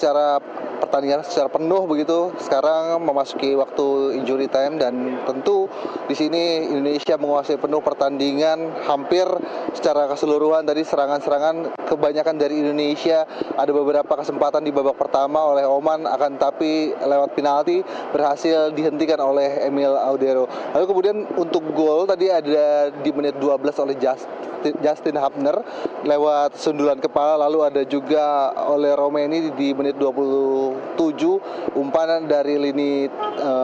secara pertandingan secara penuh begitu. Sekarang memasuki waktu injury time dan tentu di sini Indonesia menguasai penuh pertandingan hampir secara keseluruhan. Tadi serangan-serangan kebanyakan dari Indonesia, ada beberapa kesempatan di babak pertama oleh Oman, akan tapi lewat penalti berhasil dihentikan oleh Emil Audero. Lalu kemudian untuk gol tadi ada di menit 12 oleh Justin Hubner lewat sundulan kepala, lalu ada juga oleh Romeni di menit 27 umpan dari lini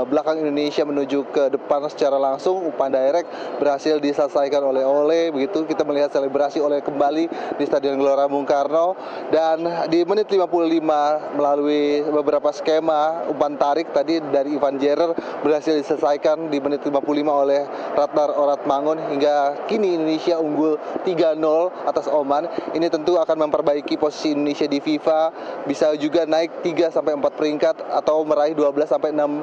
belakang Indonesia menuju ke depan secara langsung, umpan direct berhasil diselesaikan oleh Ole begitu. Kita melihat selebrasi Ole kembali di Stadion Gelora Bung Karno, dan di menit 55 melalui beberapa skema umpan tarik tadi dari Ivan Jerer berhasil diselesaikan di menit 55 oleh Ratnar Oratmangun, hingga kini Indonesia unggul 3-0 atas Oman. Ini tentu akan memperbaiki posisi Indonesia di FIFA, bisa juga naik 3-4 peringkat atau meraih 12-16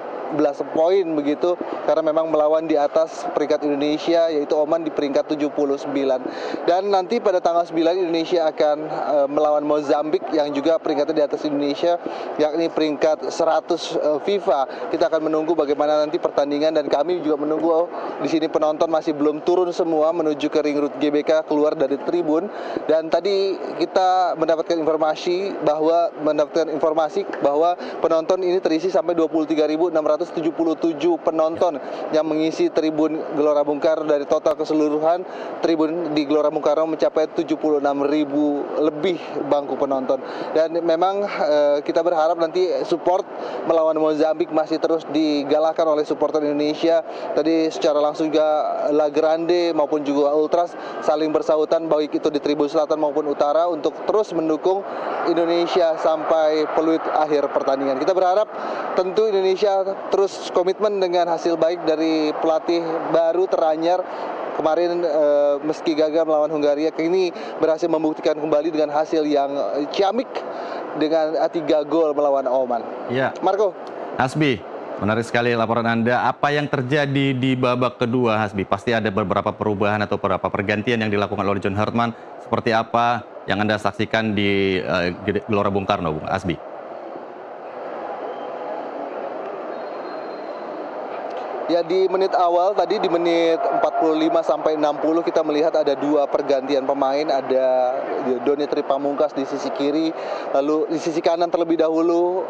poin begitu, karena memang melawan di atas peringkat Indonesia yaitu Oman di peringkat 79. Dan nanti pada tanggal 9 Indonesia akan melawan Mozambik yang juga peringkatnya di atas Indonesia, yakni peringkat 100 FIFA. Kita akan menunggu bagaimana nanti pertandingan, dan kami juga menunggu di sini penonton masih belum turun semua menuju ke ring road GBK, keluar dari tribun. Dan tadi kita mendapatkan informasi bahwa penonton ini terisi sampai 23.677 penonton yang mengisi tribun Gelora Bung Karno. Dari total keseluruhan tribun di Gelora Bung Karno mencapai 76.000 lebih bangku penonton. Dan memang kita berharap nanti support melawan Mozambik masih terus digalakkan oleh supporter Indonesia. Tadi secara langsung juga La Grande maupun juga Ultras saling bersahutan baik itu di tribun selatan maupun utara untuk terus mendukung Indonesia sampai peluit akhir pertandingan. Kita berharap tentu Indonesia terus komitmen dengan hasil baik dari pelatih baru teranyar kemarin. Meski gagal melawan Hungaria, kini berhasil membuktikan kembali dengan hasil yang ciamik dengan 3 gol melawan Oman. Ya, Marco. Hasbi, menarik sekali laporan Anda. Apa yang terjadi di babak kedua, Hasbi? Pasti ada beberapa perubahan atau beberapa pergantian yang dilakukan oleh John Hartman. Seperti apa yang Anda saksikan di Gelora Bung Karno, Bung Hasbi? Ya, di menit awal tadi di menit 45 sampai 60 kita melihat ada 2 pergantian pemain. Ada Doni Tripamungkas di sisi kiri, lalu di sisi kanan terlebih dahulu,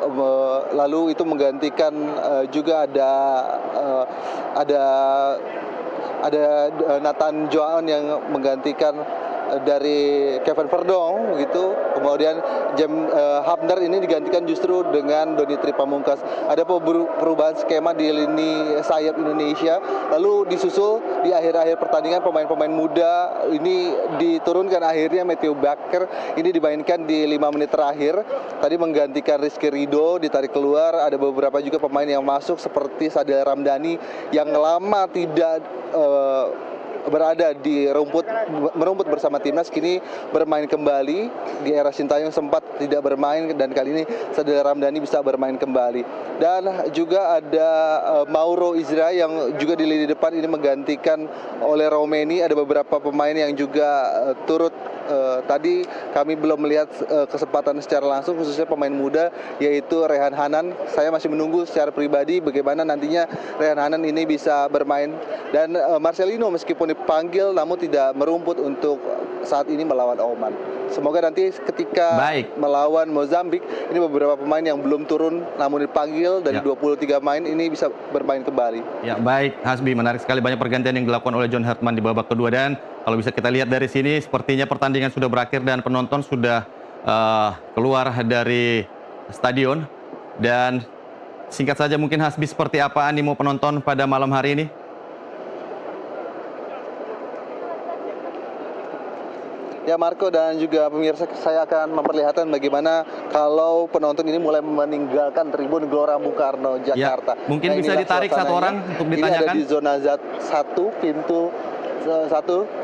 lalu itu menggantikan juga ada Nathan Joaon yang menggantikan dari Kevin Verdong gitu. Kemudian Hubner ini digantikan justru dengan Doni Tripamungkas. Ada perubahan skema di lini sayap Indonesia. Lalu disusul di akhir-akhir pertandingan pemain-pemain muda ini diturunkan, akhirnya Matthew Baker ini dimainkan di 5 menit terakhir. Tadi menggantikan Rizky Ridho, ditarik keluar. Ada beberapa juga pemain yang masuk seperti Sadil Ramdhani yang lama tidak berada di merumput bersama timnas, kini bermain kembali. Di era Sintayong sempat tidak bermain, dan kali ini Sadil Ramdhani bisa bermain kembali. Dan juga ada Mauro Izra yang juga di lini depan ini menggantikan oleh Romeni. Ada beberapa pemain yang juga turut tadi kami belum melihat kesempatan secara langsung, khususnya pemain muda yaitu Rehan Hanan. Saya masih menunggu secara pribadi bagaimana nantinya Rehan Hanan ini bisa bermain. Dan Marcelino meskipun dipanggil namun tidak merumput untuk saat ini melawan Oman. Semoga nanti ketika melawan Mozambik ini beberapa pemain yang belum turun namun dipanggil dari 23 main ini bisa bermain kembali. Ya, baik Hasbi, menarik sekali banyak pergantian yang dilakukan oleh John Hartman di babak kedua. Dan kalau bisa kita lihat dari sini sepertinya pertandingan sudah berakhir dan penonton sudah keluar dari stadion. Dan singkat saja mungkin Hasbi, seperti apa animo penonton pada malam hari ini? Ya Marco dan juga pemirsa, saya akan memperlihatkan bagaimana kalau penonton ini mulai meninggalkan tribun Gelora Bung Karno, Jakarta. Ya, mungkin bisa ditarik satu orang untuk ditanyakan. Ini ada di zona 1, pintu 1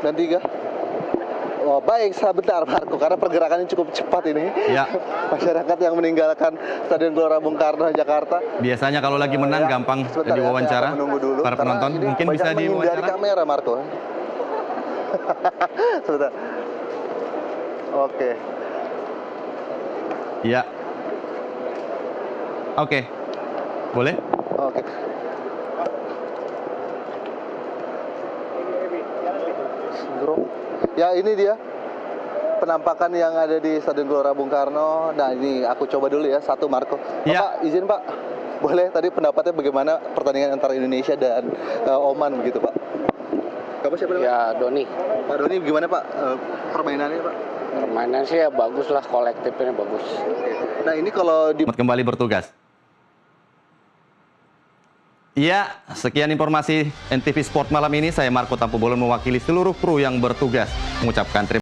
dan 3. Oh, baik, sebentar Marco, karena pergerakannya cukup cepat ini. Ya. Masyarakat yang meninggalkan Stadion Gelora Bung Karno, Jakarta. Biasanya kalau lagi menang gampang diwawancara para penonton. Mungkin bisa diwawancara. Kamera Marco. Sebentar. Oke. Ya. Oke. Boleh? Oke. Bro. Ya, ini dia penampakan yang ada di Stadion Gelora Bung Karno. Nah, ini aku coba dulu ya, satu Marco. Ya. Pak, izin Pak. Boleh tadi pendapatnya bagaimana pertandingan antara Indonesia dan Oman begitu, Pak? Kamu siapa namanya? Ya Doni, Pak Doni, gimana Pak permainannya, Pak? permainan sih ya bagus lah, kolektifnya bagus. Nah, ini kalau di Kembali bertugas. Ya, sekian informasi NTV Sport malam ini. Saya Marco Tampu Bolon mewakili seluruh kru yang bertugas mengucapkan terima kasih.